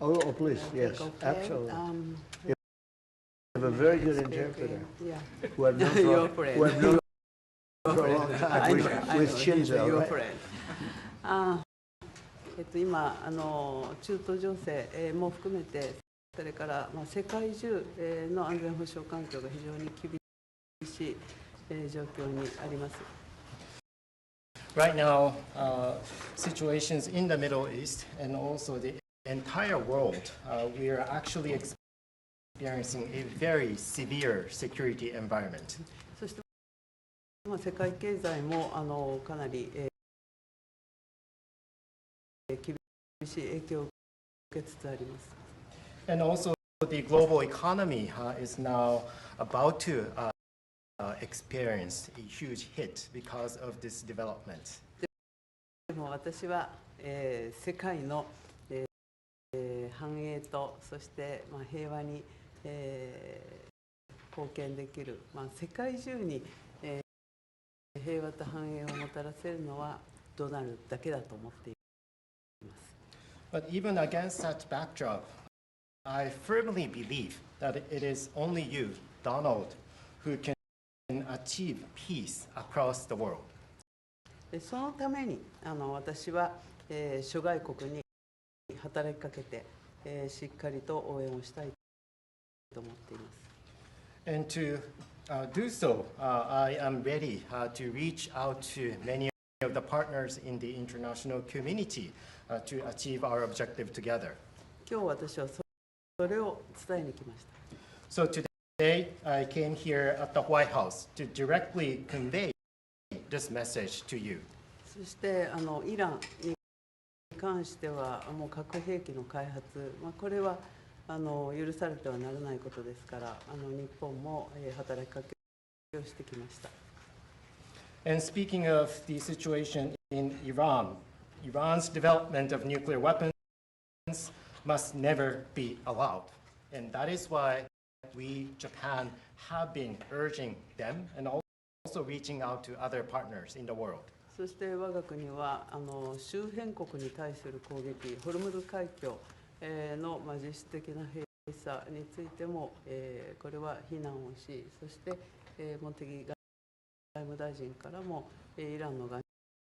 Oh, please, yes, absolutely. You have a very good interpreter who I've known for a long time, with Shinzo, right? 今中東情勢も含めて、それから世界中の安全保障環境が非常に厳しい状況にあります。Right now, situations in the Middle East and also the entire world, we are actually experiencing a very severe security environment. そして世界経済もかなり厳しい影響を受けつつあります。And also, the global economy is now about to experience a huge hit because of this development. でも私は、世界の、繁栄とそして平和に、貢献できる、世界中に、平和と繁栄をもたらせるのはドナルドだけだと思っています。But even against that backdrop, I firmly believe that it is only you, Donald, who can achieve peace across the world. そのために私は、諸外国に働きかけて、しっかりと応援をしたいと思っています。And to do so, I am ready to reach out to many of the partners in the international community to achieve our objective together. 今日私はそれを伝えに来ました。So today I came here at the White House to directly convey this message to you. そしてイランに関してはもう核兵器の開発、これは許されてはならないことですから、日本も働きかけをしてきました。And speaking of the situation in Iran, Iran's development of nuclear weapons must never be allowed. And that is why we, Japan, have been urging them and also reaching out to other partners in the world. そして我が国は周辺国に対する攻撃、ホルムズ海峡の実質的な閉鎖についてもこれは非難をし、そして茂木外務大臣からもイランの外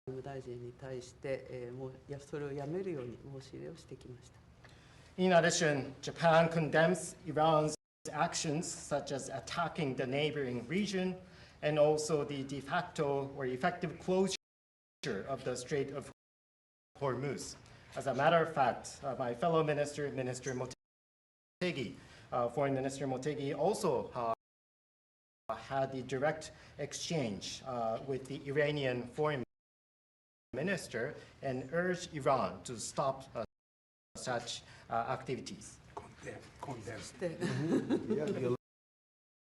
務大臣に対してもうそれをやめるように申し入れをしてきました。In addition, Japan condemns Iran's actions such as attacking the neighboring region and also the de facto or effective closure of the Strait of Hormuz. As a matter of fact, my fellow minister, Minister Motegi, Foreign Minister Motegi, also had the direct exchange with the Iranian foreign minister and urged Iran to stop such activities. You'll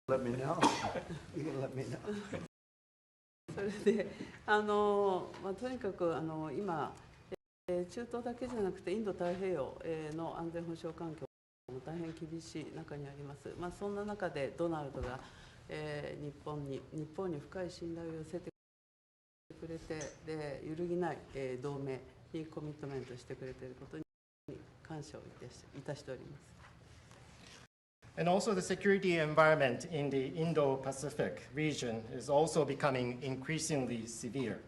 let me know. You'll let me know. それでとにかく今中東だけじゃなくてインド太平洋の安全保障環境も大変厳しい中にあります。そんな中でドナルドが、日本に深い信頼を寄せてくれて、で揺るぎない、同盟にコミットメントしてくれていることに感謝をいたしております。And also the security environment in the Indo-Pacific region is also becoming increasingly severe.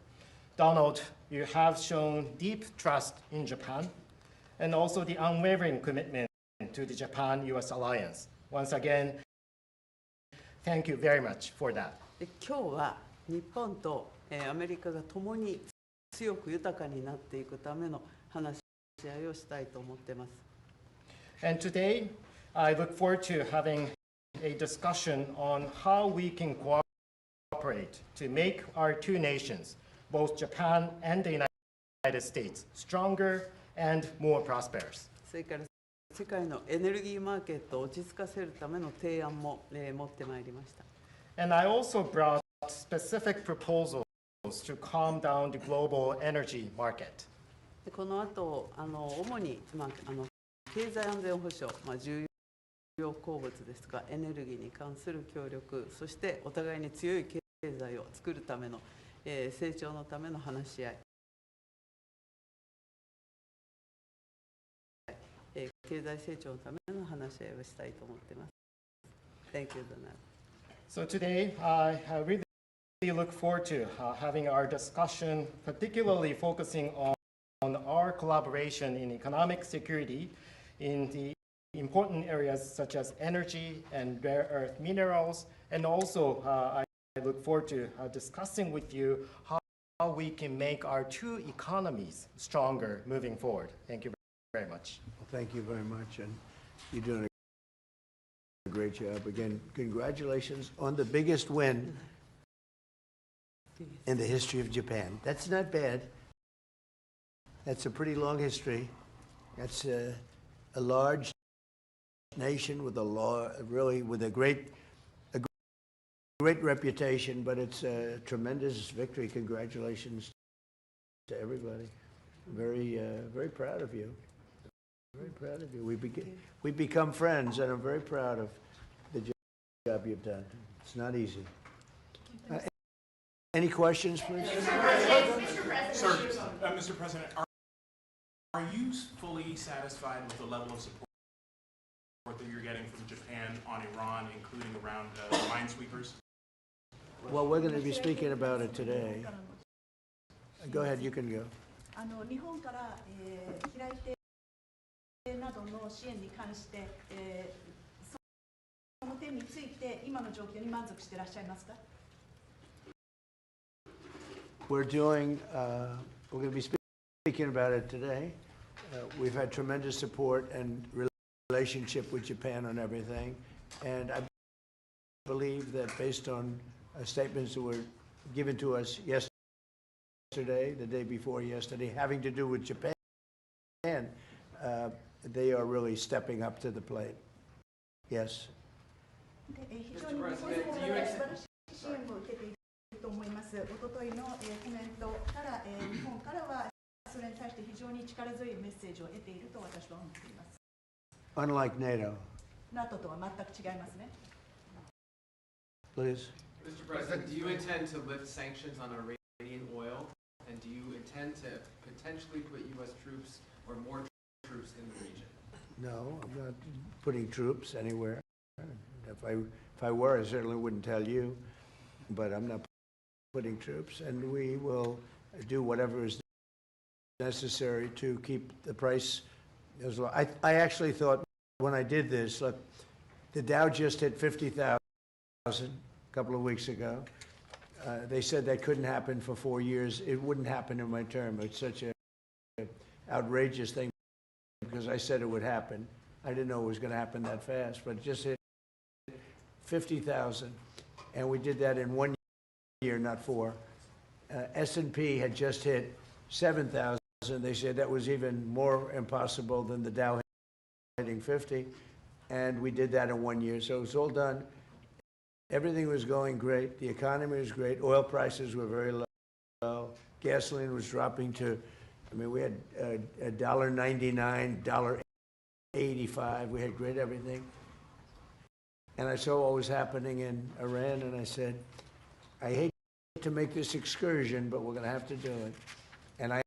Donald, you have shown deep trust in Japan and also the unwavering commitment to the Japan-US alliance. Once again, thank you very much for that. 今日は日本とアメリカが共に強く豊かになっていくための話し合いをしたいと思っています。And today, I look forward to having a discussion on how we can cooperate to make our two nations, both Japan and the United States, stronger and more prosperous. それから世界のエネルギーマーケットを落ち着かせるための提案も持ってまいりました。And I also brought specific proposals to calm down the global energy market. この後主に経済安全保障、重要鉱物ですがエネルギーに関する協力、そしてお互いに強い経済を作るための、成長のための話し合い、経済成長のための話し合いをしたいと思っています。Thank you, Donald. So today, I really look forward to having our discussion, particularly focusing on our collaboration in economic security in the important areas such as energy and rare earth minerals. And also, I look forward to discussing with you how we can make our two economies stronger moving forward. Thank you very much. Well, thank you very much, and you're doing a great job. Again, congratulations on the biggest win in the history of Japan. That's not bad. That's a pretty long history. That's a large nation with a great reputation, but it's a tremendous victory. Congratulations to everybody. Very proud of you. Very proud of you. We've become friends, and I'm very proud of the job you've done. It's not easy. Any questions, please? Mr. President, are you fully satisfied with the level of support that you're getting from Japan on Iran, including around minesweepers? Well, we're going to be speaking about it today. Go ahead, you can go. 日本から開いてなどの支援に関して、その点について今の状況に満足していらっしゃいますか? We're going to be speaking about it today. We've had tremendous support and relationship with Japan on everything, and I believe that based on statements that were given to us yesterday, the day before yesterday, having to do with Japan, they are really stepping up to the plate. Yes. 非常に日本政府から素晴らしい支援を受けていると思います。おとといのコメントから、日本からはそれに対して非常に力強いメッセージを得ていると私は思っています。Unlike NATO. NATO とは全く違いますね。Please. Mr. President, do you intend to lift sanctions on Iranian oil, and do you intend to potentially put U.S. troops or more troops in the region? No, I'm not putting troops anywhere. If I were, I certainly wouldn't tell you, but I'm not putting troops, and we will do whatever is necessary to keep the price as low. I actually thought when I did this, look, the Dow just hit 50,000 a couple of weeks ago. They said that couldn't happen for 4 years. It wouldn't happen in my term. It's such an outrageous thing because I said it would happen. I didn't know it was going to happen that fast, but it just hit 50,000, and we did that in 1 year, not 4. S&P had just hit 7,000. They said that was even more impossible than the Dow hitting 50, and we did that in 1 year. So it was all done. Everything was going great. The economy was great. Oil prices were very low. Gasoline was dropping to, we had $1.99, $1.85. We had great everything. And I saw what was happening in Iran, and I said, I hate to make this excursion, but we're going to have to do it. And I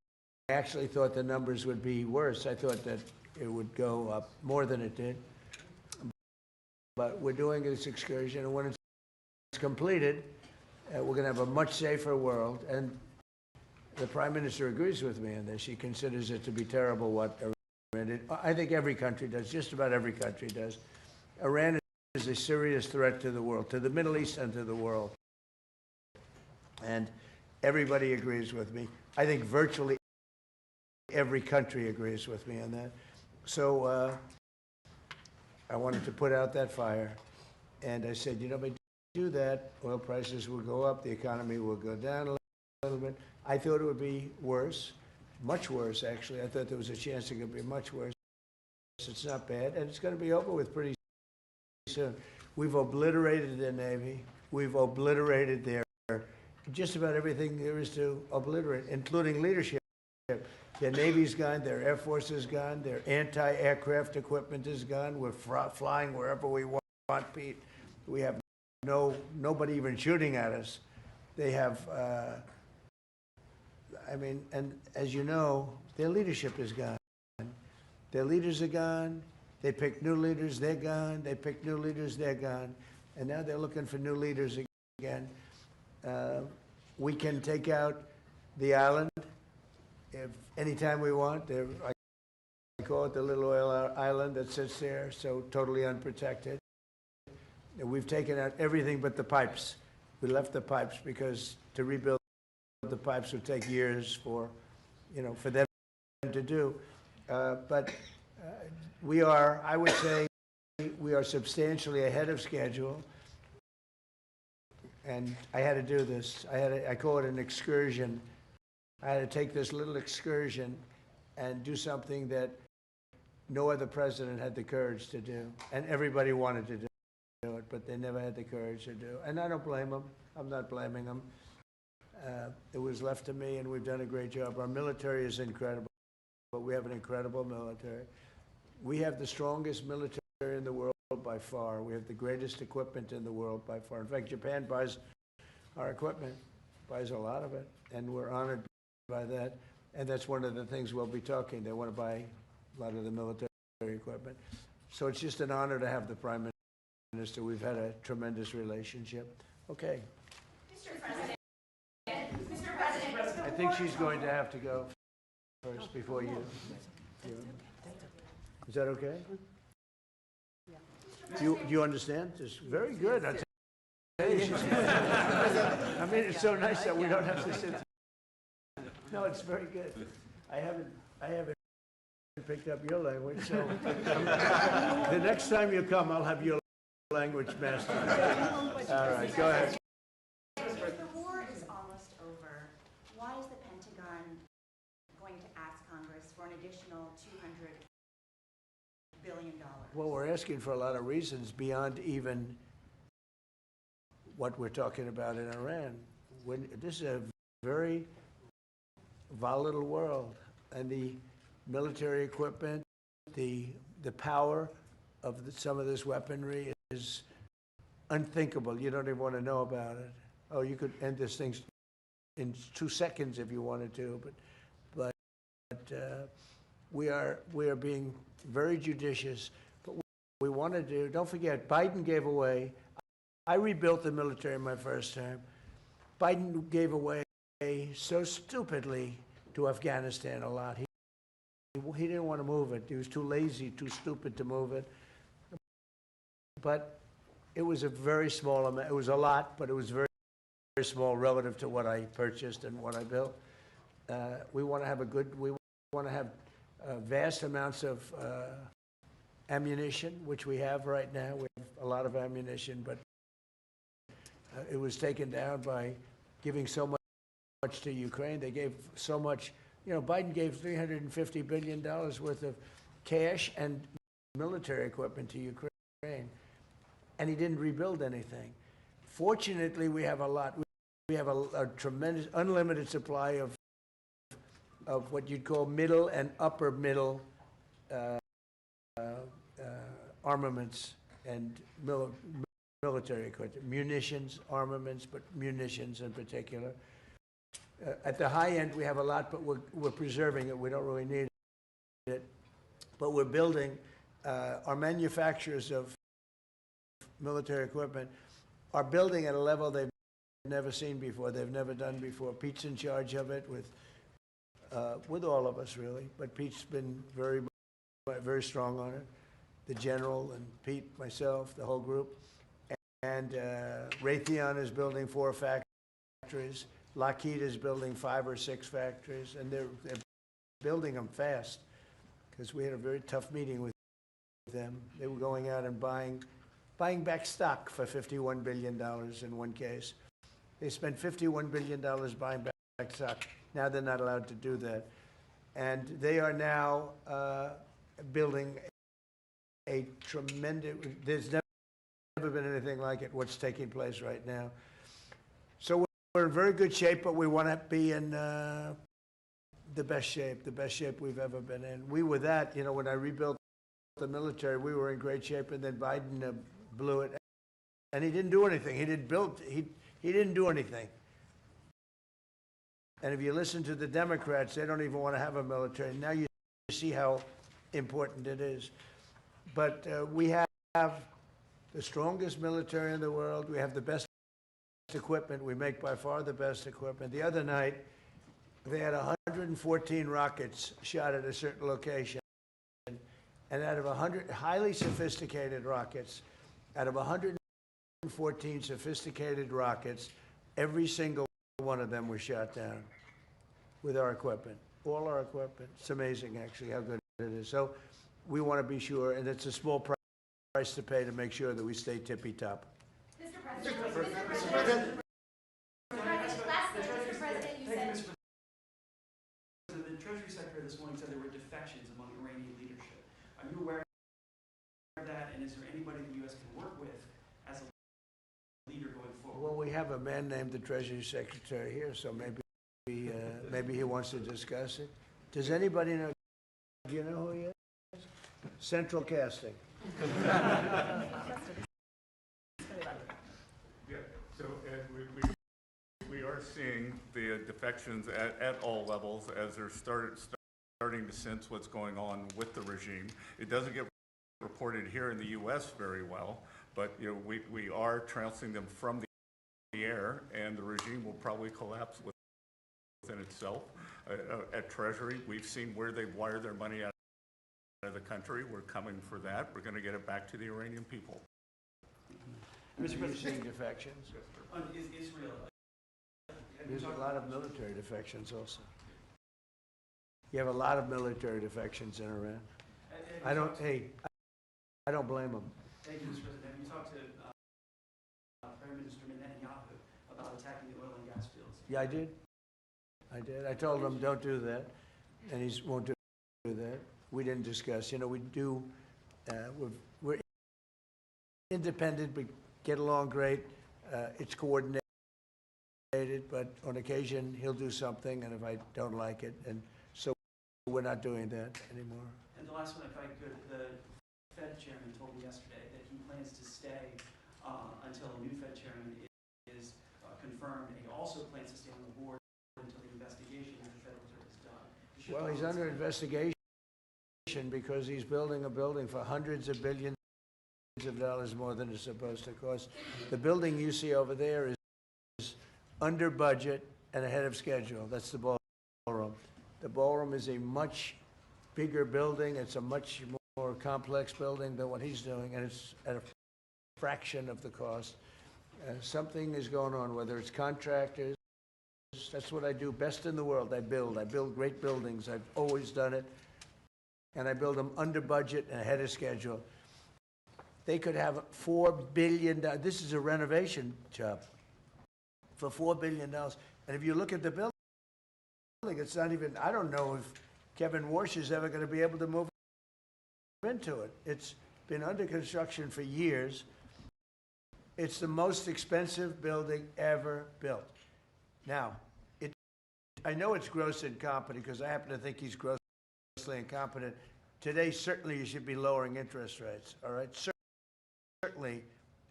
actually thought the numbers would be worse. I thought that it would go up more than it did. But we're doing this excursion, and when it's completed, we're going to have a much safer world. And the Prime Minister agrees with me on this. She considers it to be terrible what Iran did. I think every country does, just about every country does. Iran is a serious threat to the world, to the Middle East and to the world. And everybody agrees with me. I think virtually every country agrees with me on that. So I wanted to put out that fire. And I said, if I do that, oil prices will go up, the economy will go down a little bit. I thought it would be worse, much worse, actually. I thought there was a chance it could be much worse. It's not bad, and it's going to be over with pretty soon. We've obliterated their Navy. We've obliterated their just about everything there is to obliterate, including leadership. Their Navy's gone, their Air Force is gone, their anti-aircraft equipment is gone. We're flying wherever we want, Pete. We have nobody even shooting at us. They have, and as you know, their leadership is gone. Their leaders are gone. They pick new leaders, they're gone. They pick new leaders, they're gone. And now they're looking for new leaders again. We can take out the island if anytime we want. I call it the little oil island that sits there, so totally unprotected. And we've taken out everything but the pipes. We left the pipes because to rebuild the pipes would take years for them to do. But we are, I would say, we are substantially ahead of schedule. And I had to do this. I call it an excursion. I had to take this little excursion and do something that no other president had the courage to do. And everybody wanted to do it, but they never had the courage to do. And I don't blame them. I'm not blaming them. It was left to me, and we've done a great job. Our military is incredible, but we have an incredible military. We have the strongest military in the world by far. We have the greatest equipment in the world by far. In fact, Japan buys our equipment, buys a lot of it, and we're honored by that. And that's one of the things we'll be talking. They want to buy a lot of the military equipment. So it's just an honor to have the Prime Minister. We've had a tremendous relationship. Okay. Mr. President. Mr. President. I think she's going to have to go first before you. Is that okay? Do you understand? It's very good. I mean, it's so nice that we don't have to sit. No, it's very good. I haven't picked up your language, so the next time you come, I'll have your language mastered. All right, go ahead. The war is almost over. Why is the Pentagon going to ask Congress for an additional $200 billion? Well, we're asking for a lot of reasons beyond even what we're talking about in Iran. This is a very volatile world, and the military equipment, the power of some of this weaponry is unthinkable. You don't even want to know about it. Oh, you could end this thing in 2 seconds if you wanted to, but we are being very judicious. But we want to do. Don't forget, Biden gave away. I rebuilt the military in my first term. Biden gave away so stupidly to Afghanistan a lot. He didn't want to move it. He was too lazy, too stupid to move it. But it was a very small amount. It was a lot, but it was very, very small relative to what I purchased and what I built. We want to have we want to have vast amounts of ammunition, which we have right now. We have a lot of ammunition, but it was taken down by giving so much to Ukraine. They gave so much. Biden gave $350 billion worth of cash and military equipment to Ukraine, and he didn't rebuild anything. Fortunately, we have a lot. We have a tremendous, unlimited supply of what you'd call middle and upper middle armaments and military equipment, munitions, armaments, but munitions in particular. At the high end, we have a lot, but we're preserving it. We don't really need it. But we're building, our manufacturers of military equipment are building at a level they've never seen before, they've never done before. Pete's in charge of it with all of us, really. But Pete's been very, very strong on it. The general and Pete, myself, the whole group. And Raytheon is building 4 factories. Lockheed is building 5 or 6 factories, and they're building them fast, because we had a very tough meeting with them. They were going out and buying back stock for $51 billion in one case. They spent $51 billion buying back stock. Now they're not allowed to do that. And they are now building a tremendous, there's never been anything like it, what's taking place right now. So we're in very good shape, but we want to be in the best shape we've ever been in. We were that, when I rebuilt the military, we were in great shape, and then Biden blew it, and he didn't do anything. He didn't do anything. And if you listen to the Democrats, they don't even want to have a military. Now you see how important it is. But we have the strongest military in the world. We have the best equipment. We make by far the best equipment. The other night, they had 114 rockets shot at a certain location. And out of 100 highly sophisticated rockets, out of 114 sophisticated rockets, every single one of them was shot down with our equipment, all our equipment. It's amazing, actually, how good it is. So we want to be sure, and it's a small price to pay to make sure that we stay tippy-top. Mr. President, you said... The Treasury Secretary this morning said there were defections among Iranian leadership. Are you aware of that, and is there anybody the U.S. can work with as a leader going forward? Well, we have a man named the Treasury Secretary here, so maybe he wants to discuss it. Does anybody know? Do you know who he is? Central Casting. Yeah, so Ed, we are seeing the defections at all levels as they're starting to sense what's going on with the regime. It doesn't get reported here in the U.S. very well, but we are trouncing them from the air, and the regime will probably collapse within itself. At Treasury, we've seen where they've wired their money out of the country. We're coming for that. We're going to get it back to the Iranian people. Mr. President, seeing defections? Israel. There's a lot of military defections also. You have a lot of military defections in Iran. I don't blame them. Thank you, Mr. President. Have you talked to Prime Minister Netanyahu about attacking the oil and gas fields? Yeah, I did. I told him don't do that, and he won't do that. We didn't discuss. We do. We're independent, but get along great. It's coordinated, but on occasion he'll do something, and if I don't like it, and so we're not doing that anymore. And the last one, if I could, the Fed chairman told me yesterday that he plans to stay until a new Fed chairman is confirmed, and he also plans to stay on the board until the investigation of the Federal Reserve is done. Well, he's under investigation because he's building a building for hundreds of billions of dollars more than it's supposed to cost. The building you see over there is under budget and ahead of schedule. That's the ballroom. The ballroom is a much bigger building. It's a much more complex building than what he's doing, and it's at a fraction of the cost. Something is going on, whether it's contractors. That's what I do best in the world. I build great buildings. I've always done it, and I build them under budget and ahead of schedule. They could have $4 billion. This is a renovation job for $4 billion. And if you look at the building, it's not even, I don't know if Kevin Warsh is ever going to be able to move into it. It's been under construction for years. It's the most expensive building ever built. Now, I know it's gross incompetent because I happen to think he's grossly incompetent. Today, certainly you should be lowering interest rates, all right? Certainly,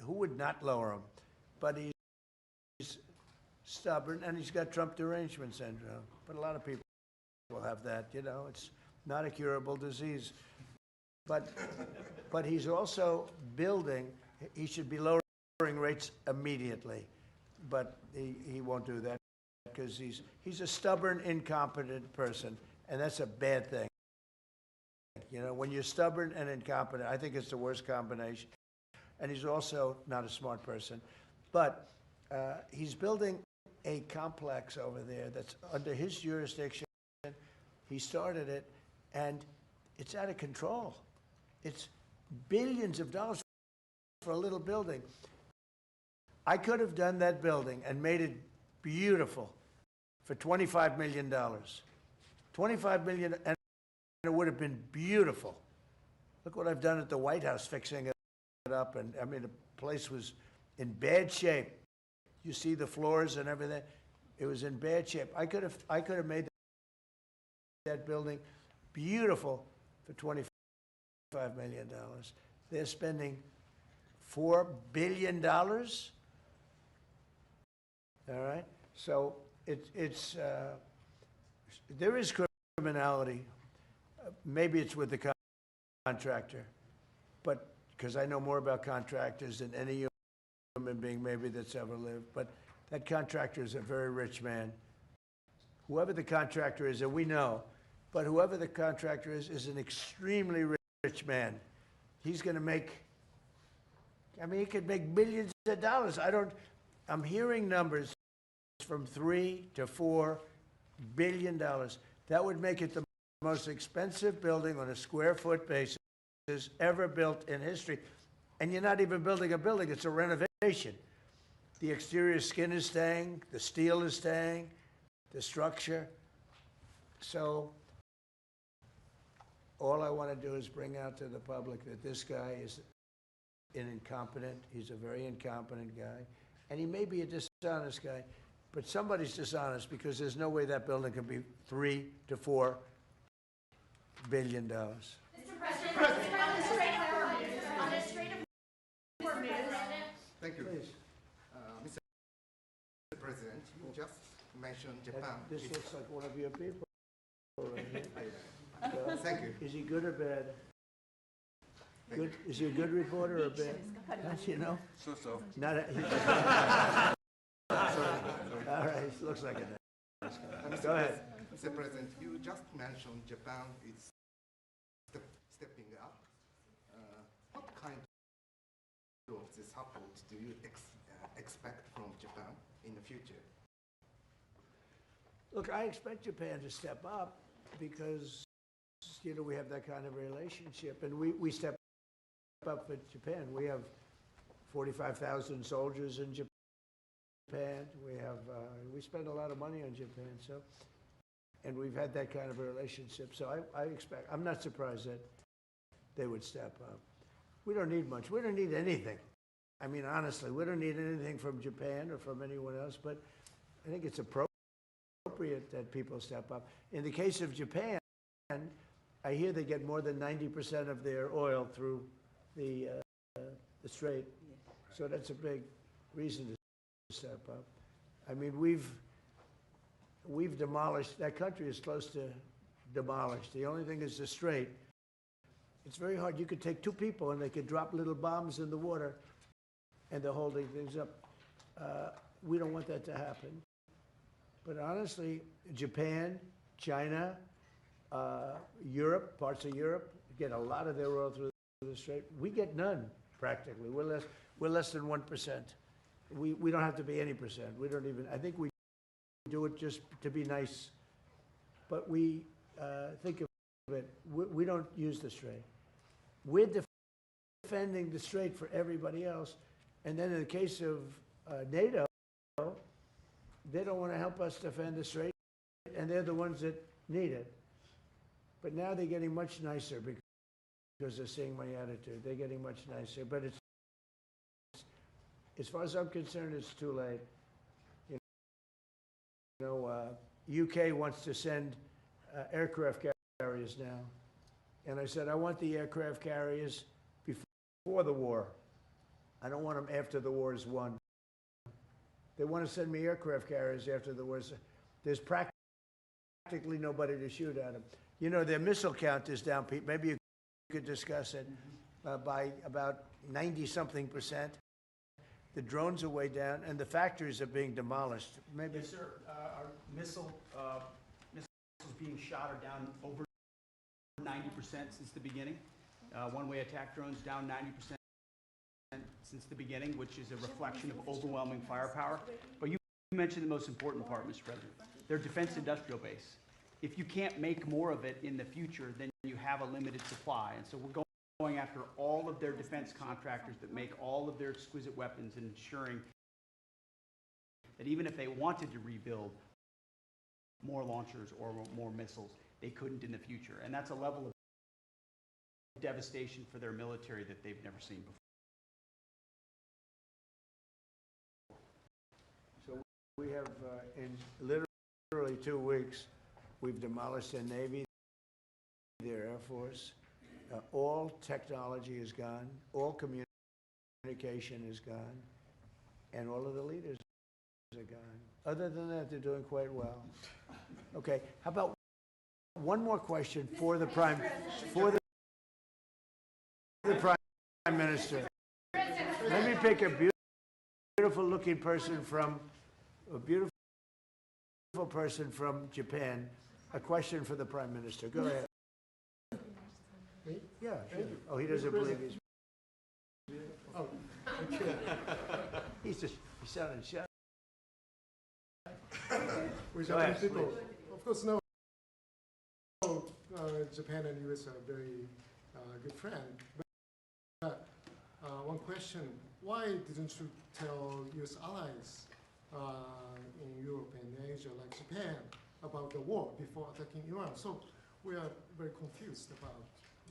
who would not lower them? But he's stubborn, and he's got Trump derangement syndrome. But a lot of people will have that, It's not a curable disease. But he's also building. He should be lowering rates immediately. But he won't do that because he's a stubborn, incompetent person, and that's a bad thing. When you're stubborn and incompetent, I think it's the worst combination. And he's also not a smart person. But he's building a complex over there that's under his jurisdiction. He started it, and it's out of control. It's billions of dollars for a little building. I could have done that building and made it beautiful for $25 million. $25 million, and it would have been beautiful. Look what I've done at the White House, fixing it up, and I mean, the place was in bad shape. You see the floors and everything. It was in bad shape. I could have made that building beautiful for $25 million. They're spending $4 billion. All right, so there is criminality. Maybe it's with the contractor, but because I know more about contractors than any human being maybe that's ever lived, but that contractor is a very rich man. Whoever the contractor is, and we know, but whoever the contractor is an extremely rich man. He's going to make, I mean, he could make millions of dollars. I'm hearing numbers from $3 to $4 billion. That would make it the most expensive building on a square foot basis ever built in history. And you're not even building a building, it's a renovation. The exterior skin is staying, the steel is staying, the structure. So all I want to do is bring out to the public that this guy is he's a very incompetent guy, and he may be a dishonest guy, but somebody's dishonest because there's no way that building can be $3 to $4 billion. Mr. President, on a straight of Thank you. Please. Mr. President, you just mentioned Japan. This looks like one of your people. Right here. Thank you. Is he good or bad? Good. Is he a good reporter or bad? You know? So. Not a, all right, looks like it. Go ahead. Mr. President, you just mentioned Japan is stepping up. What kind of support do you expect from Japan in the future? Look, I expect Japan to step up because, you know, we have that kind of relationship, and we step up for Japan. We have 45,000 soldiers in Japan. We spend a lot of money on Japan, so, and we've had that kind of a relationship. So I'm not surprised that they would step up. We don't need much. We don't need anything. I mean, honestly, we don't need anything from Japan or from anyone else, but I think it's appropriate that people step up. In the case of Japan, I hear they get more than 90% of their oil through the strait. So that's a big reason to step up. I mean, we've demolished, that country is close to demolished. The only thing is the strait. It's very hard. You could take two people and they could drop little bombs in the water and they're holding things up. We don't want that to happen. But honestly, Japan, China, Europe, parts of Europe, get a lot of their oil through the strait. We get none, practically. We're less than 1%. We don't have to be any percent. We don't even, I think we do it just to be nice. But we think of it, we don't use the strait. We're defending the strait for everybody else. And then in the case of NATO, they don't want to help us defend the strait, and they're the ones that need it. But now they're getting much nicer because they're seeing my attitude. They're getting much nicer. But it's, as far as I'm concerned, it's too late. You know, UK wants to send aircraft carriers now. And I said, I want the aircraft carriers before the war. I don't want them after the war is won. They want to send me aircraft carriers after the war. There's practically nobody to shoot at them. You know, their missile count is down, Pete. Maybe you could discuss it by about 90-something%. The drones are way down, and the factories are being demolished. Maybe. Yes, sir. Our missiles being shot are down over 90% since the beginning. One-way attack drones down 90% since the beginning, which is a reflection of overwhelming firepower. But you mentioned the most important part, Mr. President. Their defense industrial base. If you can't make more of it in the future, then you have a limited supply. And so we're going after all of their defense contractors that make all of their exquisite weapons and ensuring that even if they wanted to rebuild more launchers or more missiles, they couldn't in the future. And that's a level of devastation for their military that they've never seen before. So we have, in literally 2 weeks, we've demolished their Navy, their Air Force. All technology is gone. All communication is gone. And all of the leaders are gone. Other than that, they're doing quite well. Okay, how about one more question for the The Prime Minister. Let me pick a beautiful-looking person from Japan. A question for the Prime Minister. Go ahead. Yeah. Sure. Oh, he doesn't believe he's. Oh, okay. He sounded shy. We Japanese people, of course, know Japan and US are very good friends. But one question: why didn't you tell US allies in Europe and Asia, like Japan, about the war before attacking Iran? So we are very confused about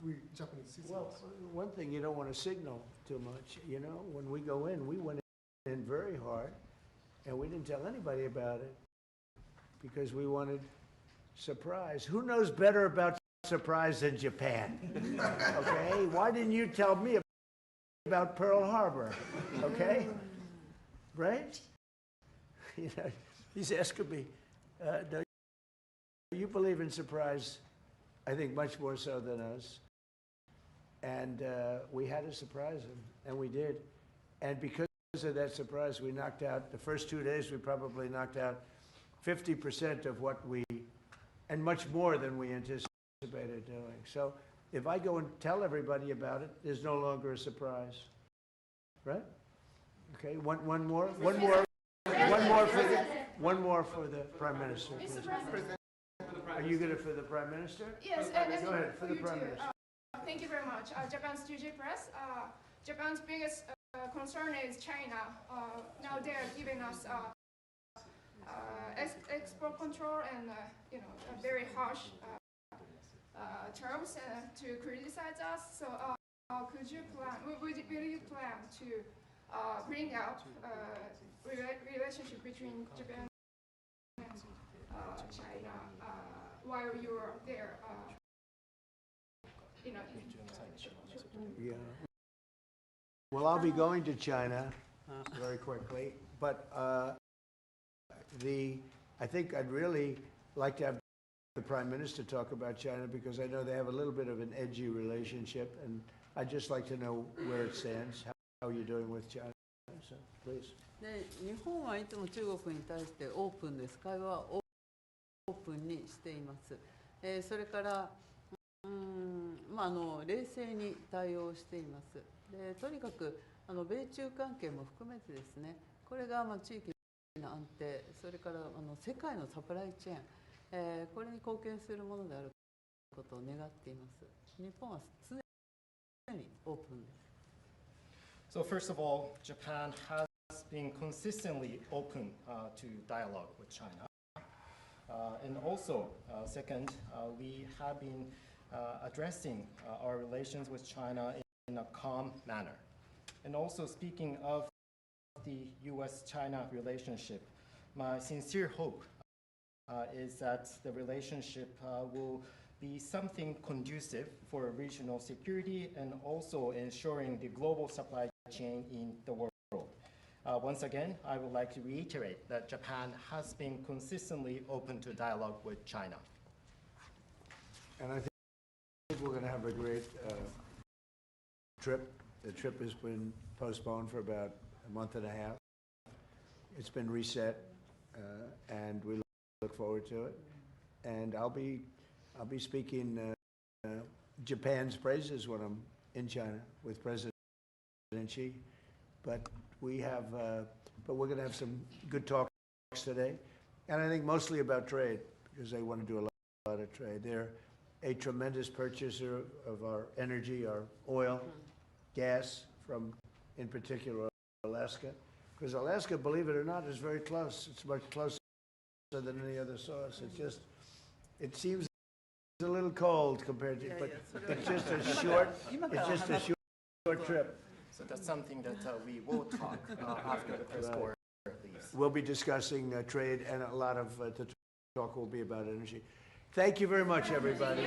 we Japanese citizens. Well, one thing, you don't want to signal too much. You know, when we go in, we went in very hard, and we didn't tell anybody about it because we wanted surprise. Who knows better about surprise than Japan? Okay? Why didn't you tell me about Pearl Harbor? Okay? Right? You know, he's asking me, do you believe in surprise? I think much more so than us. And we had to surprise him, and we did. And because of that surprise, we knocked out, the first 2 days, we probably knocked out 50% of what we, and much more than we anticipated doing. So if I go and tell everybody about it, there's no longer a surprise, right? Okay, one more for the Prime Minister. Mr. President. Are you good for the Prime Minister? Yes, go ahead, for the Prime Minister. Thank you very much. Japan's TJ Press. Japan's biggest concern is China. Now they are giving us export control and very harsh terms to criticize us. So could you plan? Will you plan to bring out relationship between Japan and China while you are there? Yeah. Well, I'll be going to China very quickly, but I think I'd really like to have the Prime Minister talk about China because I know they have a little bit of an edgy relationship, and I'd just like to know where it stands, how you're doing with China. So, please. 日本はいつも中国に対してオープンです。会話はオープンにしています。それから冷静に対応しています。でとにかく米中関係も含めてですね、これが地域の安定、それから世界のサプライチェーン、これに貢献するものであることを願っています。日本は常にオープンです。So first of all, Japan has been consistently open to dialogue with China. And also, second, we have been addressing our relations with China in a calm manner. And also, speaking of the US-China relationship, my sincere hope is that the relationship will be something conducive for regional security and also ensuring the global supply chain in the world. Once again, I would like to reiterate that Japan has been consistently open to dialogue with China. And I think we're going to have a great trip. The trip has been postponed for about a month and a half. It's been reset, and we look forward to it. And I'll be speaking Japan's praises when I'm in China with President Xi. But we're going to have some good talks today, and I think mostly about trade because they want to do a lot of trade. They're a tremendous purchaser of our energy, our oil, gas from, in particular, Alaska. Because Alaska, believe it or not, is very close. It's much closer than any other source. It seems a little cold compared to, but it's just a short trip. So that's something that we will talk after the press corps leaves. We'll be discussing trade, and a lot of the talk will be about energy. Thank you very much, everybody.